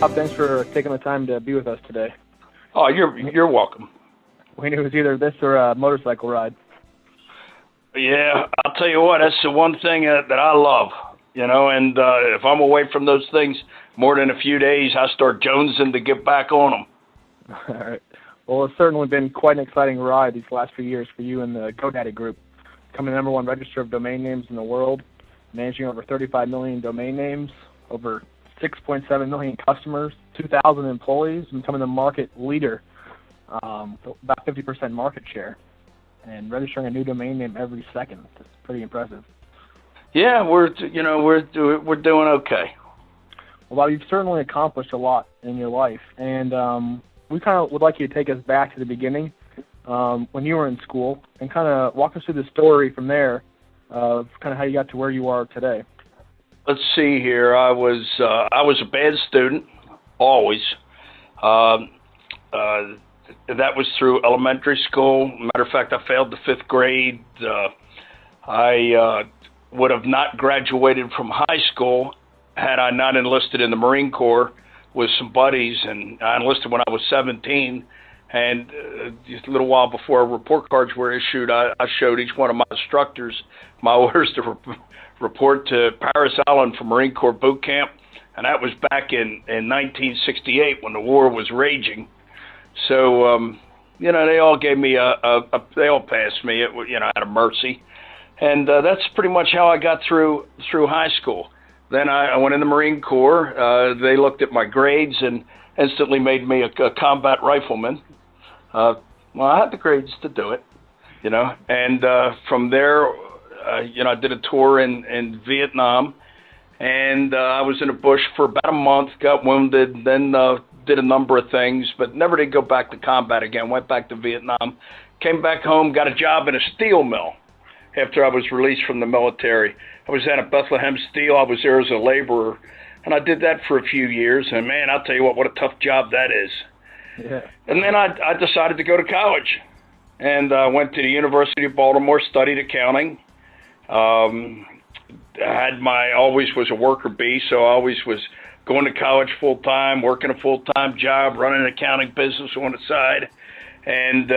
Bob, thanks for taking the time to be with us today. Oh, you're welcome. We knew it was either this or a motorcycle ride. Yeah, I'll tell you what, that's the one thing that I love, and if I'm away from those things more than a few days, I start jonesing to get back on them. All right. Well, it's certainly been quite an exciting ride these last few years for you and the GoDaddy group, becoming the #1 register of domain names in the world, managing over 35 million domain names, over 6.7 million customers, 2,000 employees, and becoming the market leader, about 50% market share, and registering a new domain name every second. It's pretty impressive. Yeah, we're doing okay. Well, Bob, you've certainly accomplished a lot in your life, and we kind of would like you to take us back to the beginning when you were in school and kind of walk us through the story from there of kind of how you got to where you are today. Let's see here. I was a bad student, always. That was through elementary school. Matter of fact, I failed the 5th grade. I would have not graduated from high school had I not enlisted in the Marine Corps with some buddies, and I enlisted when I was 17. And just a little while before report cards were issued, I showed each one of my instructors my orders to report to Paris Island for Marine Corps boot camp, and that was back in 1968 when the war was raging. So, they all gave me they all passed me, out of mercy. And that's pretty much how I got through high school. Then I went in the Marine Corps. They looked at my grades and instantly made me a combat rifleman. Well, I had the grades to do it, and from there, I did a tour in Vietnam, and I was in the bush for about a month, got wounded, then did a number of things, but never did go back to combat again. Went back to Vietnam, came back home, got a job in a steel mill after I was released from the military. I was at Bethlehem Steel. I was there as a laborer, and I did that for a few years, and man, I'll tell you what a tough job that is. Yeah. And then I decided to go to college, and I went to the University of Baltimore, studied accounting. Always was a worker bee, so I always was going to college full-time, working a full-time job, running an accounting business on the side. And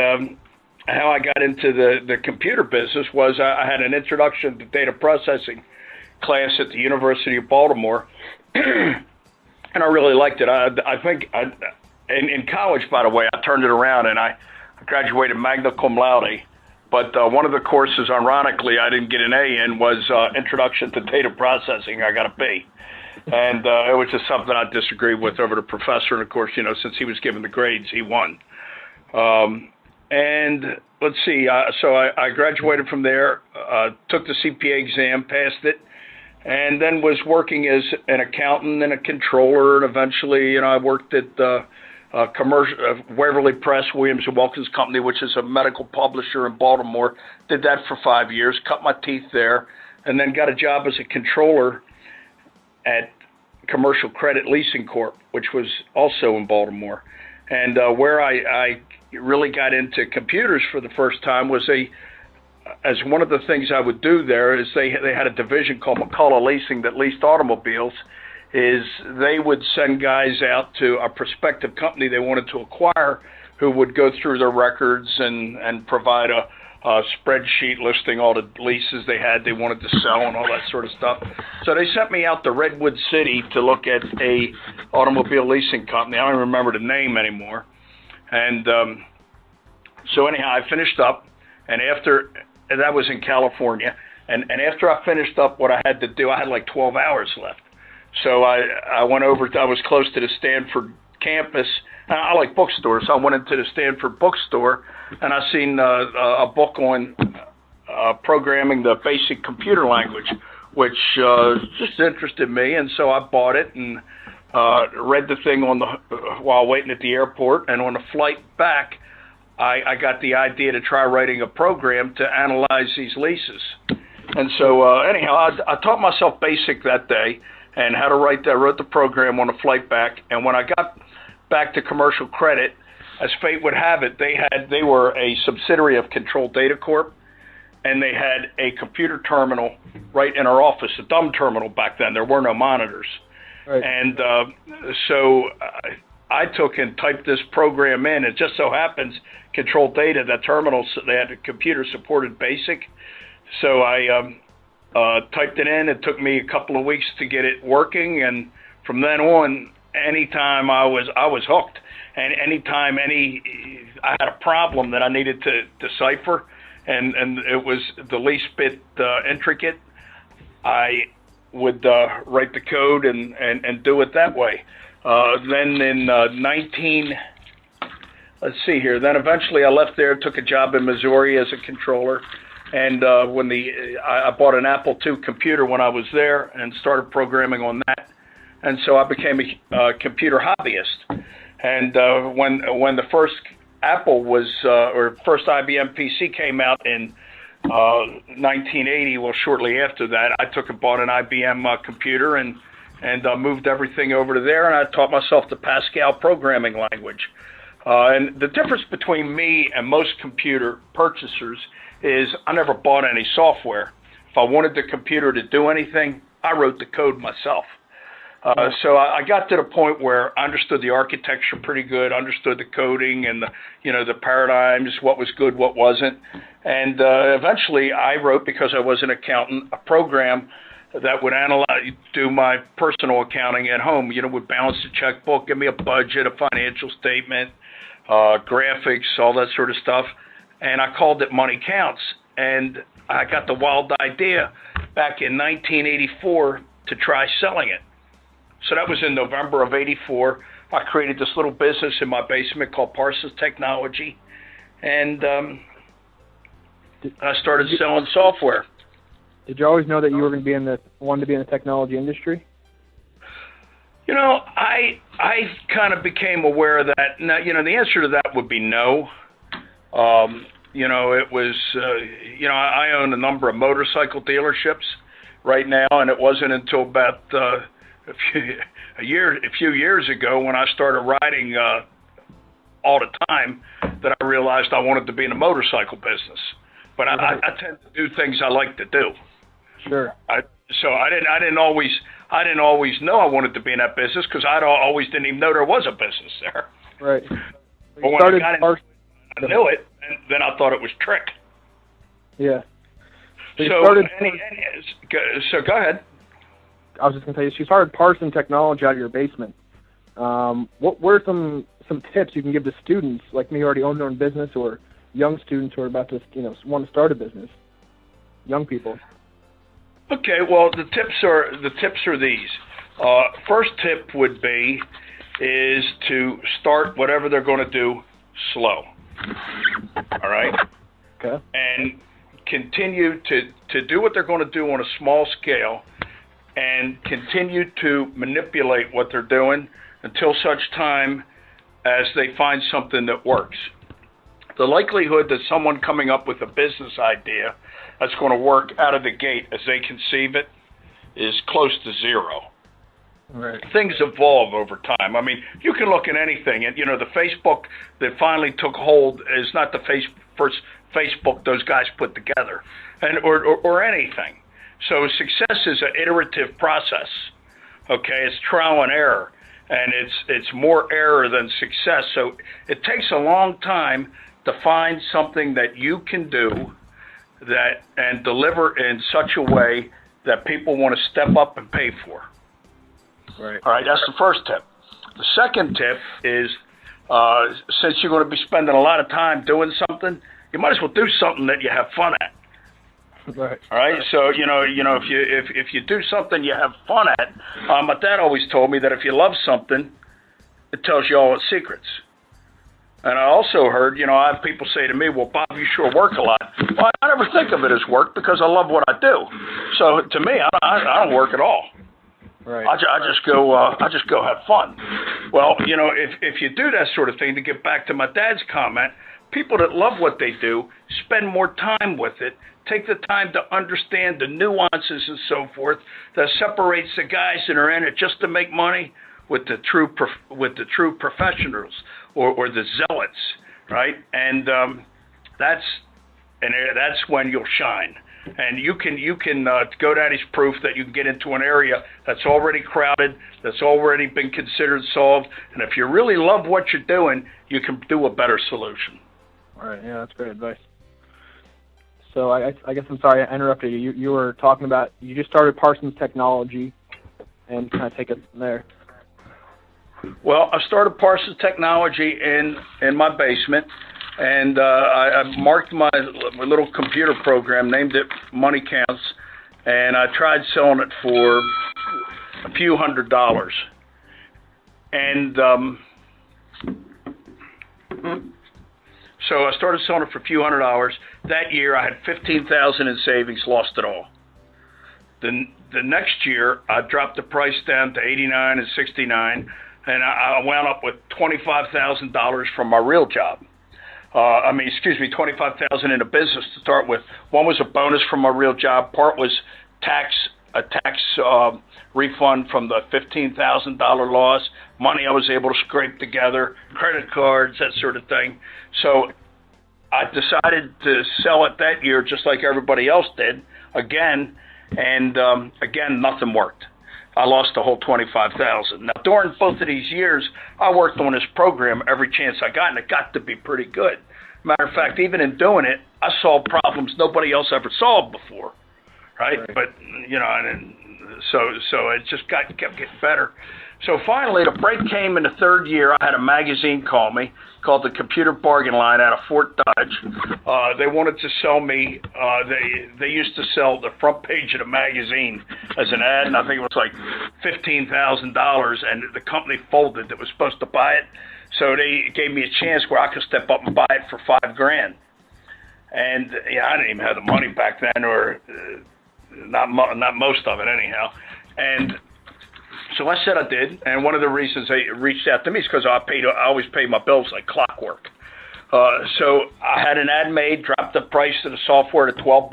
how I got into the computer business was I had an introduction to data processing class at the University of Baltimore, and I really liked it. I think in college, by the way, I turned it around, and I graduated magna cum laude. But one of the courses, ironically, I didn't get an A in was Introduction to Data Processing. I got a B. And it was just something I disagreed with over the professor. And, of course, since he was giving the grades, he won. And let's see. So I graduated from there, took the CPA exam, passed it, and then was working as an accountant and a controller. And eventually, I worked at Waverly Press, Williams & Wilkins Company, which is a medical publisher in Baltimore. Did that for 5 years, cut my teeth there, and then got a job as a controller at Commercial Credit Leasing Corp., which was also in Baltimore. And where I really got into computers for the first time was as one of the things I would do there is they had a division called McCullough Leasing that leased automobiles. Is they would send guys out to a prospective company they wanted to acquire who would go through their records and provide a spreadsheet listing all the leases they wanted to sell and all that sort of stuff. So they sent me out to Redwood City to look at a automobile leasing company. I don't remember the name anymore. And so anyhow, I finished up, and that was in California. And after I finished up what I had to do, I had like 12 hours left. So I went over. I was close to the Stanford campus. I like bookstores, so I went into the Stanford bookstore, and I seen a book on programming the basic computer language, which just interested me, and so I bought it and read the thing while waiting at the airport. And on the flight back, I got the idea to try writing a program to analyze these leases. And so anyhow, I taught myself BASIC that day and how to write that. I wrote the program on the flight back, and when I got back to Commercial Credit, as fate would have it, they were a subsidiary of Control Data Corp., and they had a computer terminal right in our office, a dumb terminal back then. There were no monitors. Right. And so I took and typed this program in. It just so happens Control Data, that terminal, they had a computer supported BASIC. So I typed it in. It took me a couple of weeks to get it working, and from then on, anytime I was hooked. And anytime I had a problem that I needed to decipher, and it was the least bit intricate, I would write the code and do it that way. Then in let's see here. Then eventually I left there, took a job in Missouri as a controller, and I bought an Apple II computer when I was there and started programming on that, and so I became a computer hobbyist. And when the first Apple was or first IBM PC came out in 1980, well, shortly after that, I took and bought an IBM computer and moved everything over to there, and I taught myself the Pascal programming language. And the difference between me and most computer purchasers is I never bought any software. If I wanted the computer to do anything, I wrote the code myself. So I got to the point where I understood the architecture pretty good, understood the coding and the paradigms, what was good, what wasn't. And eventually I wrote, because I was an accountant, a program that would do my personal accounting at home, would balance the checkbook, give me a budget, a financial statement, graphics, all that sort of stuff. And I called it Money Counts. And I got the wild idea back in 1984 to try selling it. So that was in November of '84. I created this little business in my basement called Parsons Technology, and I started selling software. Did you always know that you were going to be wanted to be in the technology industry? I kind of became aware of that. Now, the answer to that would be no. It was, I own a number of motorcycle dealerships right now, and it wasn't until about a few years ago when I started riding all the time that I realized I wanted to be in the motorcycle business. But I tend to do things I like to do. Sure. So I didn't always know I wanted to be in that business, because I always didn't even know there was a business there. Right. But when I got into it, I knew it, and then I thought it was trick. Yeah. So go ahead. I was just going to tell you, she started parsing technology out of your basement. What were some tips you can give to students like me who already own their own business, or young students who are about to want to start a business? Young people. Okay, well, the tips are these. First tip would be is to start whatever they're going to do slow. All right? Okay. And continue to do what they're going to do on a small scale, and continue to manipulate what they're doing until such time as they find something that works. The likelihood that someone coming up with a business idea that's going to work out of the gate as they conceive it is close to zero. Right. Things evolve over time. I mean, you can look at anything, and the Facebook that finally took hold is not the first Facebook those guys put together, and or anything. So success is an iterative process. Okay, it's trial and error, and it's more error than success. So it takes a long time to find something that you can do and deliver in such a way that people want to step up and pay for. Right. All right, that's the first tip. The second tip is, since you're going to be spending a lot of time doing something, you might as well do something that you have fun at. Right. All right. So if you do something you have fun at, my dad always told me that if you love something, it tells you all its secrets. And I also heard, I have people say to me, "Well, Bob, you sure work a lot." Well, I never think of it as work because I love what I do. So to me, I don't work at all. Right. I just go have fun. Well, if you do that sort of thing, to get back to my dad's comment, people that love what they do spend more time with it, take the time to understand the nuances and so forth that separates the guys that are in it just to make money with the true professionals or the zealots, right? And that's when you'll shine. And you can GoDaddy's proof that you can get into an area that's already crowded, that's already been considered solved, and if you really love what you're doing, you can do a better solution. All right, yeah, that's great advice. So I guess I'm sorry I interrupted you. You were talking about, you just started Parsons Technology, and kind of take it from there. Well, I started Parsons Technology in my basement, and I marked my little computer program, named it Money Counts, and I tried selling it for a few $100s. And so I started selling it for a few $100. That year, I had $15,000 in savings, lost it all. The next year, I dropped the price down to $89 and $69, and I wound up with $25,000 from my real job. $25,000 in a business to start with. One was a bonus from my real job. Part was a tax refund from the $15,000 loss. Money I was able to scrape together, credit cards, that sort of thing. So I decided to sell it that year, just like everybody else did, again. And again, nothing worked. I lost the whole $25,000. Now, during both of these years, I worked on this program every chance I got, and it got to be pretty good. Matter of fact, even in doing it, I solved problems nobody else ever solved before, right? But and so it just kept getting better. So finally, the break came in the third year. I had a magazine call me called the Computer Bargain Line out of Fort Dodge. They wanted to sell me. They used to sell the front page of the magazine as an ad, and I think it was like $15,000. And the company folded that was supposed to buy it, so they gave me a chance where I could step up and buy it for $5,000. And I didn't even have the money back then, or not most of it anyhow. And so I said I did, and one of the reasons they reached out to me is because I always paid my bills like clockwork. So I had an ad made, dropped the price of the software to $12,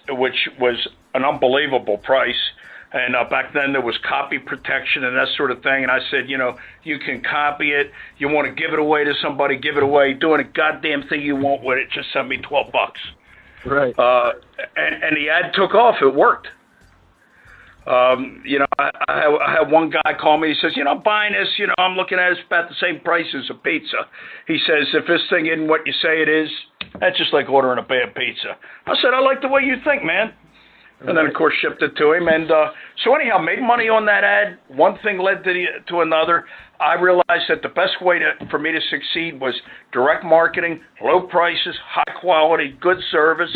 which was an unbelievable price. And back then there was copy protection and that sort of thing. And I said, you can copy it. You want to give it away to somebody, give it away. Doing a goddamn thing you want with it, just send me $12. Right. And the ad took off. It worked. I had one guy call me. He says, I'm buying this. I'm looking at it. It's about the same price as a pizza. He says, if this thing isn't what you say it is, that's just like ordering a bad pizza. I said, I like the way you think, man. And then, of course, shipped it to him. And so anyhow, made money on that ad. One thing led to another. I realized that the best way for me to succeed was direct marketing, low prices, high quality, good service.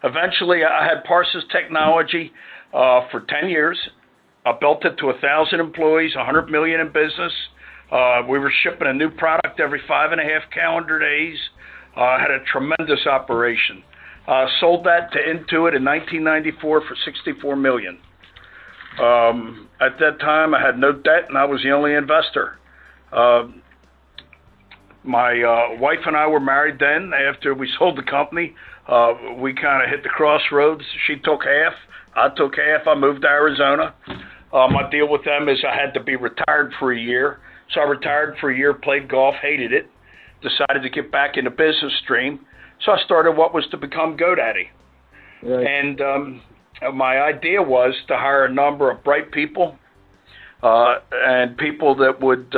Eventually, I had Parsons Technology for 10 years. I built it to 1,000 employees, $100 million in business. We were shipping a new product every 5.5 calendar days. Had a tremendous operation. Sold that to Intuit in 1994 for $64 million. At that time, I had no debt, and I was the only investor. My wife and I were married then. After we sold the company, we kind of hit the crossroads. She took half. I took half. I moved to Arizona. My deal with them is I had to be retired for a year. So I retired for a year, played golf, hated it, decided to get back in the business stream. So I started what was to become GoDaddy. Right. And my idea was to hire a number of bright people and people that would,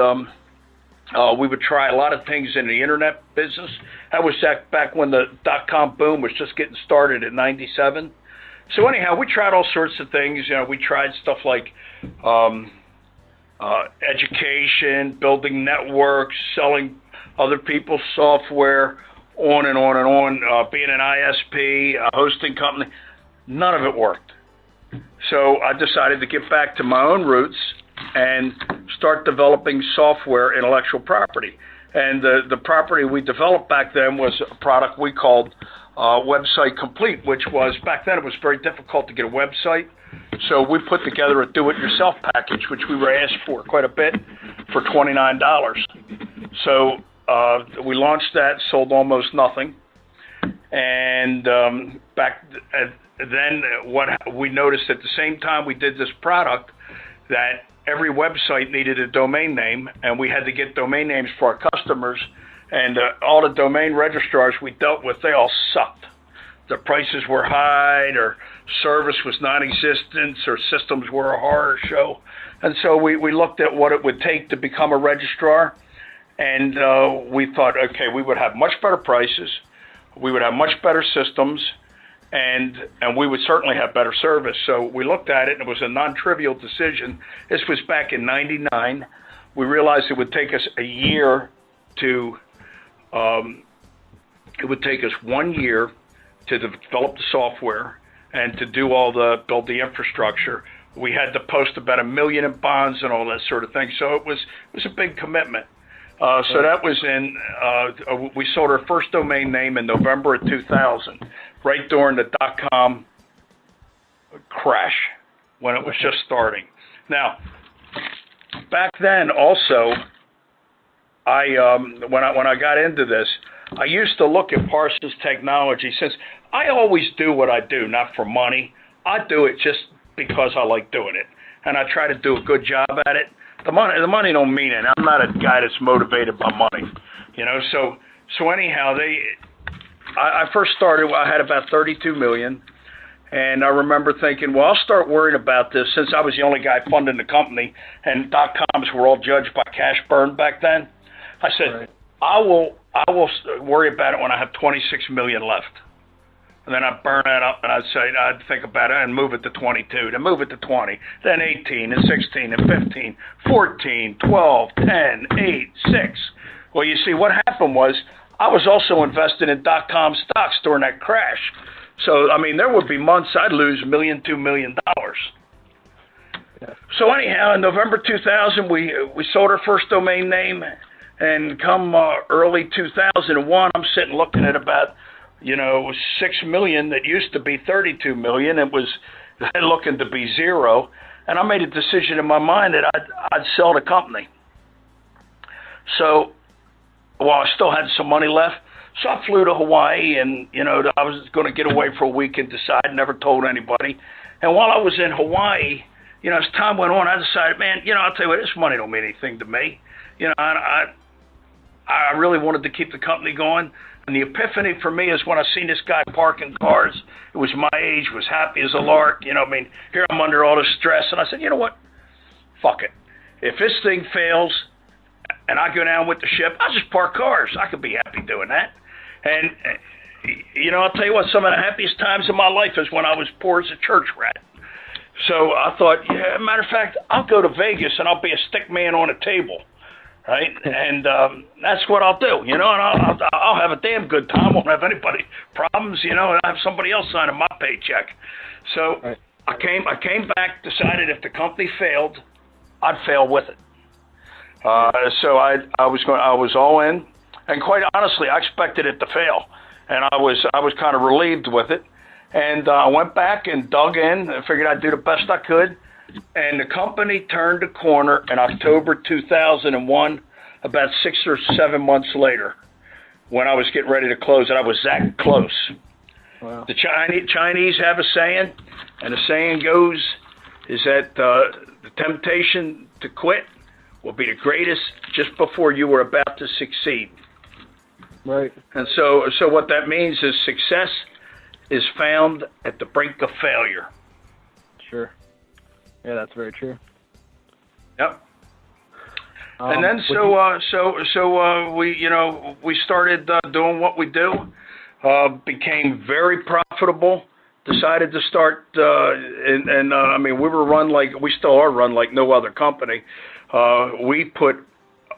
we would try a lot of things in the internet business. That was back when the dot-com boom was just getting started in 97. So anyhow, we tried all sorts of things. We tried stuff like education, building networks, selling other people's software, on and on and on, being an ISP, a hosting company. None of it worked. So I decided to get back to my own roots and start developing software intellectual property. And the property we developed back then was a product we called Website Complete, which was, back then it was very difficult to get a website. So we put together a do-it-yourself package, which we were asked for quite a bit, for $29. So we launched that, sold almost nothing. And then what we noticed at the same time we did this product that every website needed a domain name, and we had to get domain names for our customers. And all the domain registrars we dealt with, they all sucked. the prices were high, or service was non-existent, or systems were a horror show. And so we looked at what it would take to become a registrar, and we thought, okay, we would have much better prices, we would have much better systems, and we would certainly have better service. So we looked at it, and it was a non-trivial decision. This was back in '99. We realized it would take us a year to, it would take us 1 year to develop the software and to build the infrastructure. We had to post about $1 million in bonds and all that sort of thing. So it was a big commitment. So that was we sold our first domain name in November of 2000, right during the .com crash when it was just starting. Now, back then also, when I got into this, I used to look at Parsons Technology, since I always do what I do, not for money. I do it just because I like doing it, and I try to do a good job at it. The money don't mean it. I'm not a guy that's motivated by money, So anyhow, I first started. I had about 32 million, and I remember thinking, well, I'll start worrying about this, since I was the only guy funding the company, and .coms were all judged by cash burn back then. I said, right. I will worry about it when I have 26 million left. And then I'd burn that up, and I'd think about it and move it to 22, then move it to 20, then 18, and 16, and 15, 14, 12, 10, 8, 6. Well, you see, what happened was I was also invested in .com stocks during that crash. So, I mean, there would be months I'd lose $1 million, $2 million. Yeah. So anyhow, in November 2000, we sold our first domain name, and come early 2001, I'm sitting looking at about 6 million that used to be 32 million. It was looking to be zero. And I made a decision in my mind that I'd sell the company. So, I still had some money left. So I flew to Hawaii, and, I was going to get away for a week and decide, never told anybody. And while I was in Hawaii, as time went on, I decided, man, I'll tell you what, this money don't mean anything to me. I really wanted to keep the company going. And the epiphany for me is when I seen this guy parking cars. It was my age, was happy as a lark. Here I'm under all this stress. And I said, you know what? Fuck it. If this thing fails and I go down with the ship, I'll just park cars. I could be happy doing that. And, I'll tell you what, some of the happiest times of my life is when I was poor as a church rat. So I thought, matter of fact, I'll go to Vegas and I'll be a stick man on a table. Right, and that's what I'll do, and I'll have a damn good time. Won't have anybody problems, and I have somebody else signing my paycheck. So right. I came back, decided if the company failed, I'd fail with it. So I was all in, and quite honestly, I expected it to fail, and I was kind of relieved with it, and I went back and dug in and figured I'd do the best I could. And the company turned a corner in October 2001, about 6 or 7 months later, when I was getting ready to close it. I was that close. Wow. The Chinese have a saying, and the saying goes is that the temptation to quit will be the greatest just before you were about to succeed. Right. And so what that means is success is found at the brink of failure. Sure. Yeah, that's very true. Yep. And then we started doing what we do. Became very profitable. Decided to start we were run we still are run like no other company. We put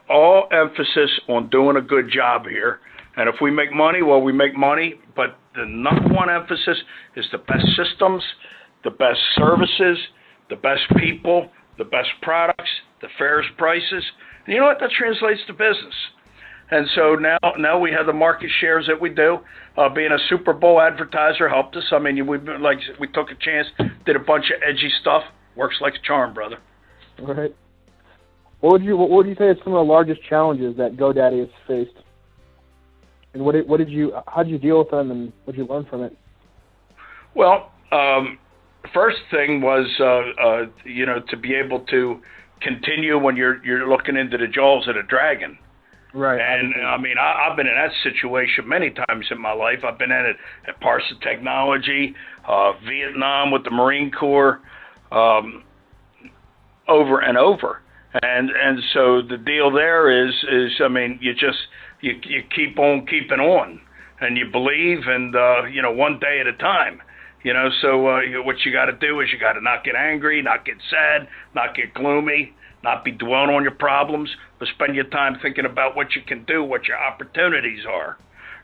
all emphasis on doing a good job here. And if we make money, well, we make money. But the number one emphasis is the best systems, the best services, the best people, the best products, the fairest prices. And you know what? That translates to business. And so now we have the market shares that we do. Being a Super Bowl advertiser helped us. I mean, we took a chance, did a bunch of edgy stuff. Works like a charm, brother. All right. What would you say are some of the largest challenges that GoDaddy has faced? And how did you deal with them, and what did you learn from it? Well, first thing was, to be able to continue when you're looking into the jaws of the dragon. Right. And I mean, I've been in that situation many times in my life. I've been in it at Parsons Technology, Vietnam with the Marine Corps, over and over. And so the deal there is I mean, you keep on keeping on, and you believe, and one day at a time. So what you got to do is you got to not get angry, not get sad, not get gloomy, not be dwelling on your problems, but spend your time thinking about what you can do, what your opportunities are,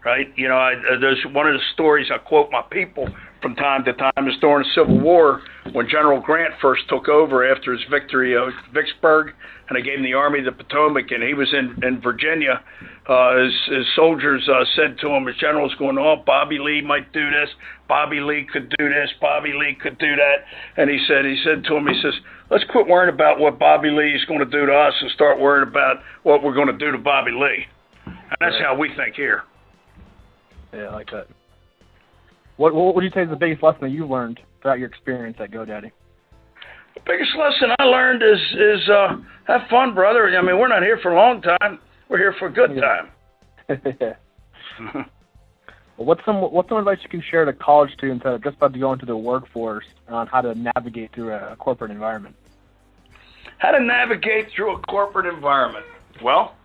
right? There's one of the stories I quote my people from time to time is during the Civil War when General Grant first took over after his victory of Vicksburg, and they gave him the Army of the Potomac, and he was in Virginia. His soldiers said to him, his general's going, oh, Bobby Lee might do this, Bobby Lee could do this, Bobby Lee could do that. And he said to him, he says, let's quit worrying about what Bobby Lee is going to do to us and start worrying about what we're going to do to Bobby Lee. And that's how we think here. Yeah, I like that. What would you say is the biggest lesson that you learned throughout your experience at GoDaddy? The biggest lesson I learned is have fun, brother. I mean, we're not here for a long time. We're here for a good time. Well, what's some advice you can share to college students that are just about to go into the workforce on how to navigate through a corporate environment? How to navigate through a corporate environment? Well,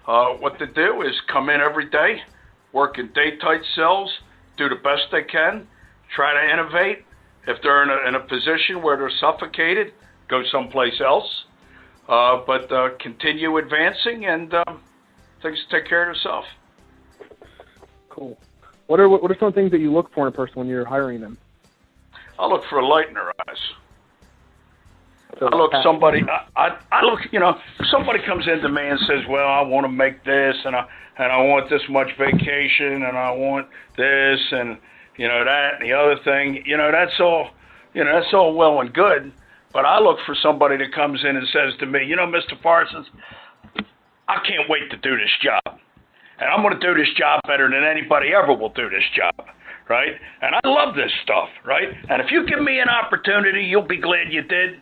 what to do is come in every day, work in day-tight cells, do the best they can, try to innovate. If they're in a position where they're suffocated, go someplace else. But continue advancing, and things take care of themselves. Cool. What are some of the things that you look for in a person when you're hiring them? I look for a light in their eyes. So I look somebody. I look. If somebody comes into me and says, "Well, I want to make this, and I want this much vacation, and I want this, and that, and the other thing." That's all. That's all well and good. But I look for somebody that comes in and says to me, Mr. Parsons, I can't wait to do this job. And I'm going to do this job better than anybody ever will do this job, right? And I love this stuff, right? And if you give me an opportunity, you'll be glad you did.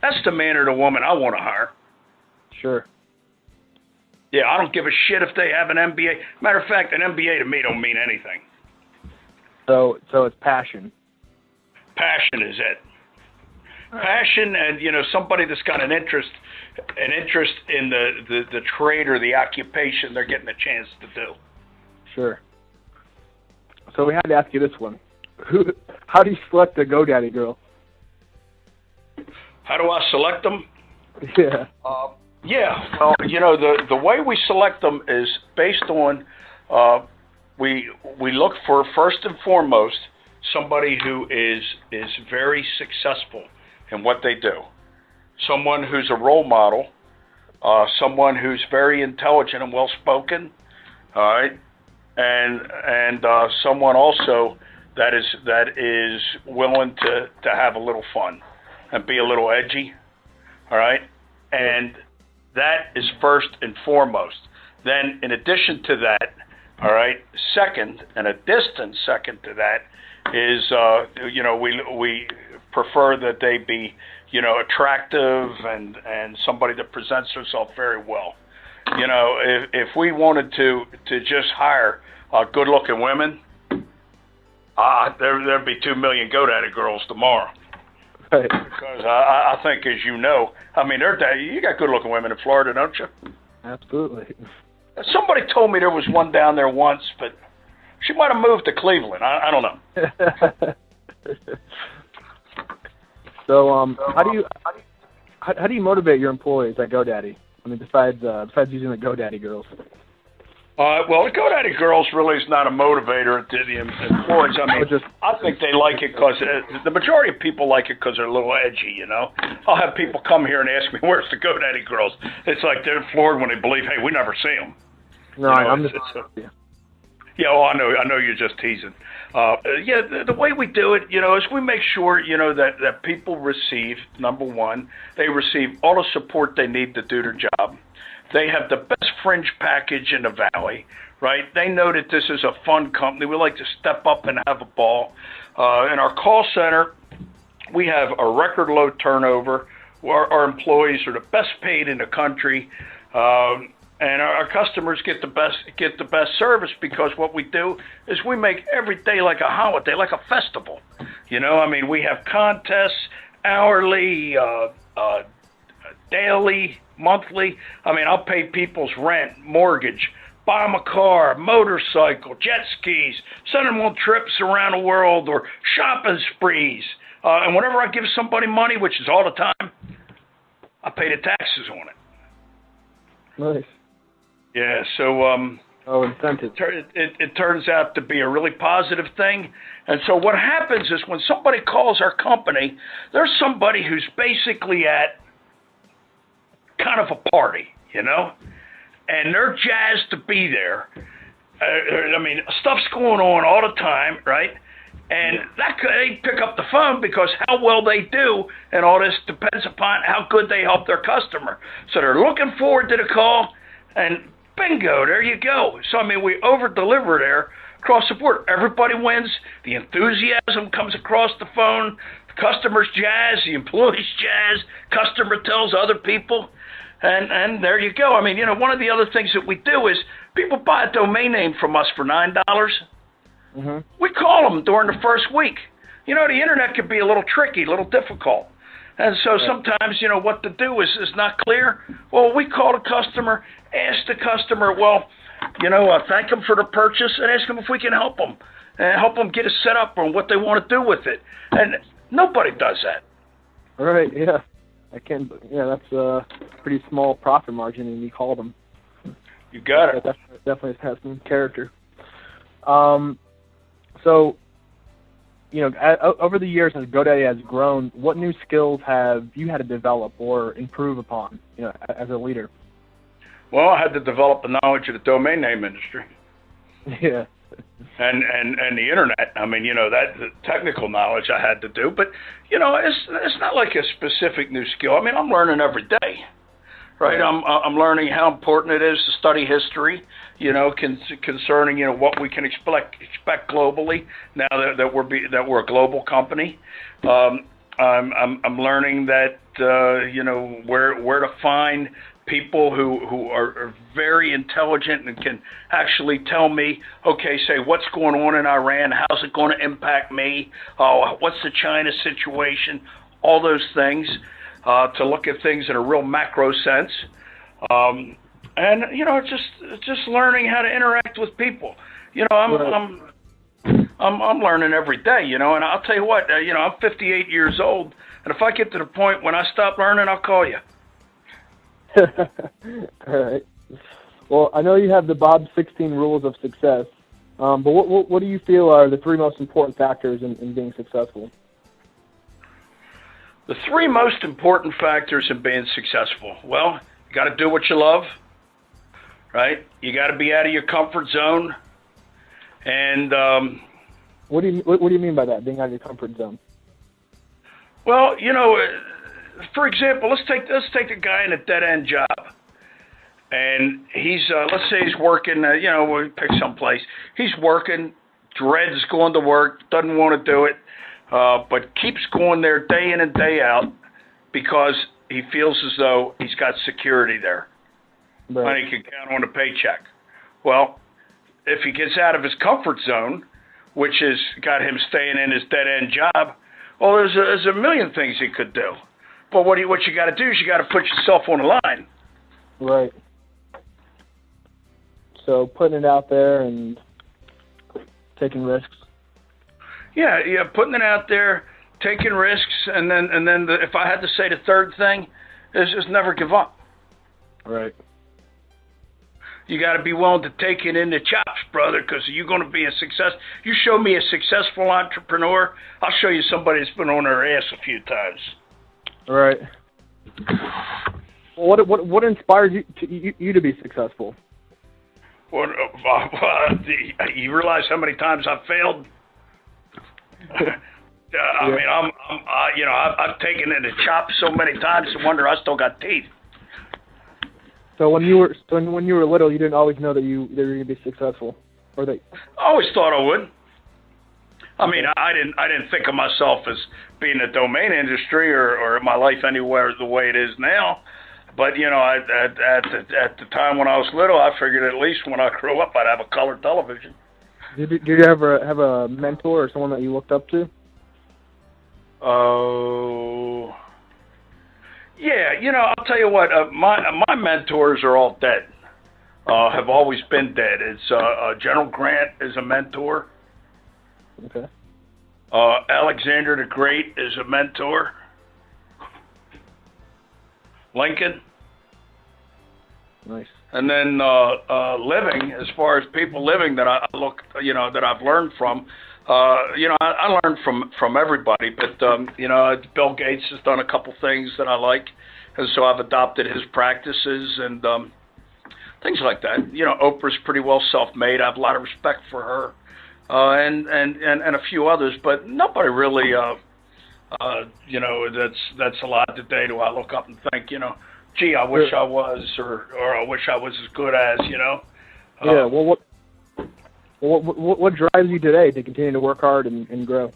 That's the man or the woman I want to hire. Sure. Yeah, I don't give a shit if they have an MBA. Matter of fact, an MBA to me don't mean anything. So it's passion. Passion is it. Passion, and somebody that's got an interest in the trade or the occupation they're getting a chance to do. Sure. So we had to ask you this one: how do you select a GoDaddy girl? How do I select them? Yeah. Well, the way we select them is based on we look for, first and foremost, somebody who is very successful in what they do. Someone who's a role model, someone who's very intelligent and well-spoken, all right, and someone also that is willing to have a little fun and be a little edgy, all right, and that is first and foremost. Then, in addition to that, all right, second, and a distant second to that, is we prefer that they be attractive and somebody that presents herself very well. If we wanted to just hire good-looking women, there'd be 2 million GoDaddy girls tomorrow. Right. Because I think, as you know, I mean, you got good-looking women in Florida, don't you? Absolutely. Somebody told me there was one down there once, but she might have moved to Cleveland. I don't know. So, how do you motivate your employees at GoDaddy? I mean, besides using the GoDaddy girls. Well, the GoDaddy girls really is not a motivator to the employees. I mean, I think they like it because the majority of people like it because they're a little edgy. I'll have people come here and ask me, "Where's the GoDaddy girls?" It's like they're floored when they believe, "Hey, we never see them." No, I'm just. Yeah, well, I know you're just teasing. The way we do it, is we make sure, that people receive, number one, they receive all the support they need to do their job. They have the best fringe package in the Valley, right? They know that this is a fun company. We like to step up and have a ball. In our call center, we have a record low turnover. Our employees are the best paid in the country. and our customers get the best service, because what we do is we make every day like a holiday, like a festival. I mean, we have contests hourly, daily, monthly. I mean, I'll pay people's rent, mortgage, buy them a car, motorcycle, jet skis, send them on trips around the world or shopping sprees. And whenever I give somebody money, which is all the time, I pay the taxes on it. Nice. Yeah, so incentive. It turns out to be a really positive thing. And so what happens is when somebody calls our company, there's somebody who's basically at kind of a party, and they're jazzed to be there. I mean, stuff's going on all the time, right? And they pick up the phone because how well they do and all this depends upon how good they help their customer. So they're looking forward to the call, and bingo, there you go. So, I mean, we over-deliver there across the board. Everybody wins. The enthusiasm comes across the phone. The customer's jazz. The employee's jazz. Customer tells other people. And there you go. I mean, one of the other things that we do is people buy a domain name from us for $9. Mm-hmm. We call them during the first week. The internet can be a little tricky, a little difficult. And so sometimes, what to do is not clear. Well, we call the customer, ask the customer, thank them for the purchase and ask them if we can help them and help them get it set up on what they want to do with it. And nobody does that. Right, yeah. That's a pretty small profit margin, and you call them. You got it. That definitely has some character. So, over the years as GoDaddy has grown, what new skills have you had to develop or improve upon, as a leader? Well, I had to develop the knowledge of the domain name industry. Yeah. And the internet. I mean, that the technical knowledge I had to do, but it's not like a specific new skill. I mean, I'm learning every day, right? I'm learning how important it is to study history, concerning what we can expect globally now that we're a global company. I'm learning that where to find people who are very intelligent and can actually tell me, okay, say what's going on in Iran, how's it going to impact me, what's the China situation, all those things, to look at things in a real macro sense, and just learning how to interact with people. I'm learning every day, and I'll tell you what, I'm 58 years old, and if I get to the point when I stop learning, I'll call you. All right. Well, I know you have the Bob 16 rules of success, but what do you feel are the three most important factors in being successful? The three most important factors in being successful. Well, you got to do what you love, right? You got to be out of your comfort zone, and what do you mean by that? Being out of your comfort zone? Well, for example, let's take a guy in a dead-end job, and he's let's say he's working. We pick some place. He's working, dreads going to work, doesn't want to do it, but keeps going there day in and day out because he feels as though he's got security there, right, and he can count on a paycheck. Well, if he gets out of his comfort zone, which has got him staying in his dead-end job, well, there's a million things he could do. But what you got to do is you got to put yourself on the line. Right. So putting it out there and taking risks. Yeah, putting it out there, taking risks, and then if I had to say the third thing, is just never give up. Right. You got to be willing to take it in the chops, brother, because you're going to be a success. You show me a successful entrepreneur, I'll show you somebody that's been on their ass a few times. Right. Well, what inspires you to be successable? You realize how many times I've failed? I mean, I've taken it in the chop so many times. I wonder I still got teeth. So when you were little, you didn't always know that you were going to be successful, or that? I always thought I would. I mean, I didn't think of myself as being in the domain industry or my life anywhere the way it is now, But at the time when I was little, I figured at least when I grew up, I'd have a color television. Did you ever have a mentor or someone that you looked up to? Oh, yeah. I'll tell you what. My mentors are all dead. Have always been dead. It's General Grant is a mentor. Okay. Alexander the Great is a mentor. Lincoln. Nice. And then living, as far as people living that I look, that I've learned from, I learned from everybody. But Bill Gates has done a couple things that I like, and so I've adopted his practices and things like that. Oprah's pretty well self-made. I have a lot of respect for her, and a few others, but nobody really. That's a lot today. Do I look up and think, gee, I wish I was, or I wish I was as good as, Yeah. Well, what drives you today to continue to work hard and grow?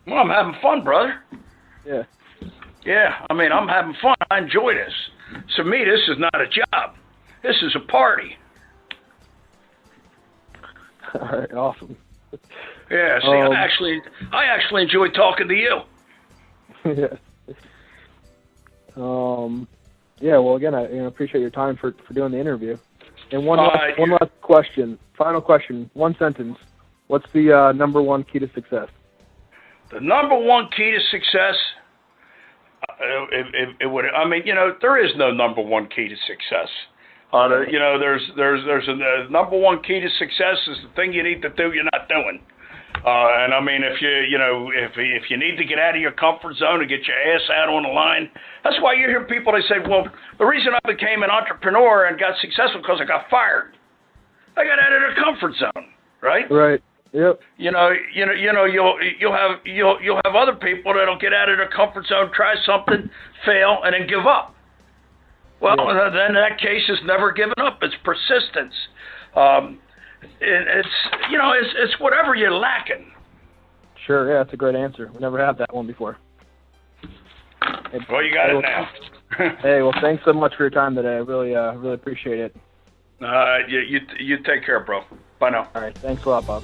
Well, I'm having fun, brother. Yeah. Yeah. I mean, I'm having fun. I enjoy this. To me, this is not a job. This is a party. All right. Awesome. Yeah. See, I actually enjoy talking to you. Yeah. Yeah. Well, again, I appreciate your time for doing the interview. And one last question, final question, one sentence. What's the number one key to success? The number one key to success. It would. I mean, there is no number one key to success. There's a number one key to success is the thing you need to do you're not doing. And I mean, if you need to get out of your comfort zone and get your ass out on the line, that's why you hear people, they say, well, the reason I became an entrepreneur and got successful because I got fired. I got out of the comfort zone, right? Right. Yep. You'll have other people that'll get out of their comfort zone, try something, fail, and then give up. Well, then in that case, it's never giving up. It's persistence. It's whatever you're lacking. Sure, yeah, that's a great answer. We never had that one before. Well, you got it now. Hey, well, thanks so much for your time today. I really appreciate it. You take care, bro. Bye now. All right, thanks a lot, Bob.